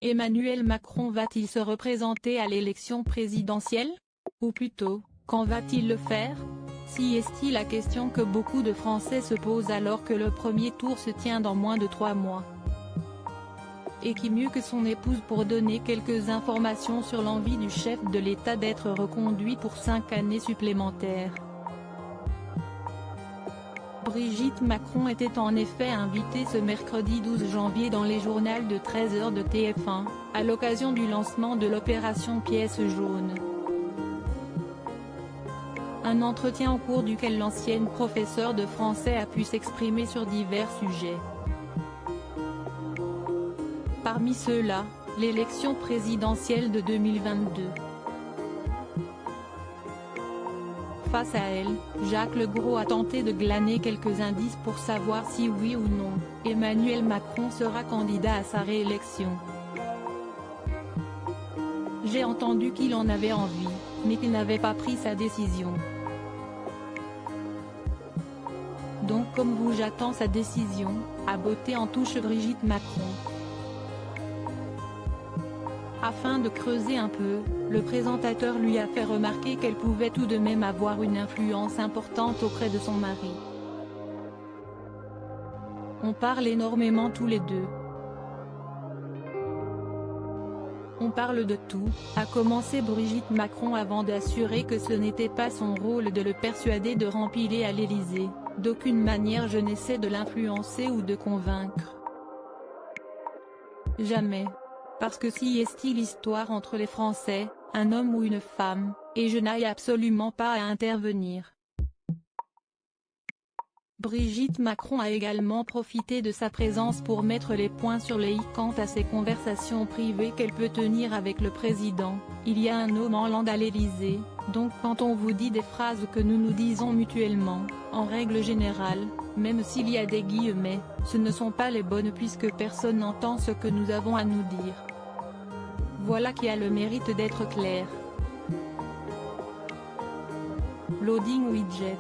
Emmanuel Macron va-t-il se représenter à l'élection présidentielle? Ou plutôt, quand va-t-il le faire? Si est la question que beaucoup de Français se posent alors que le premier tour se tient dans moins de 3 mois. Et qui mieux que son épouse pour donner quelques informations sur l'envie du chef de l'État d'être reconduit pour 5 années supplémentaires. Brigitte Macron était en effet invitée ce mercredi 12 janvier dans les journaux de 13h de TF1, à l'occasion du lancement de l'opération Pièce jaune. Un entretien au cours duquel l'ancienne professeure de français a pu s'exprimer sur divers sujets. Parmi ceux-là, l'élection présidentielle de 2022. Face à elle, Jacques Legros a tenté de glaner quelques indices pour savoir si oui ou non, Emmanuel Macron sera candidat à sa réélection. J'ai entendu qu'il en avait envie, mais qu'il n'avait pas pris sa décision. Donc comme vous j'attends sa décision, a botté en touche Brigitte Macron. Afin de creuser un peu, le présentateur lui a fait remarquer qu'elle pouvait tout de même avoir une influence importante auprès de son mari. On parle énormément tous les deux. On parle de tout, a commencé Brigitte Macron avant d'assurer que ce n'était pas son rôle de le persuader de rempiler à l'Élysée. D'aucune manière je n'essaie de l'influencer ou de convaincre. Jamais. Parce que si est-il l'histoire entre les Français, un homme ou une femme, et je n'aille absolument pas à intervenir. Brigitte Macron a également profité de sa présence pour mettre les points sur les i quant à ses conversations privées qu'elle peut tenir avec le président. Il y a un no man's land à l'Élysée, donc quand on vous dit des phrases que nous nous disons mutuellement, en règle générale, même s'il y a des guillemets, ce ne sont pas les bonnes puisque personne n'entend ce que nous avons à nous dire. Voilà qui a le mérite d'être clair. Loading widget.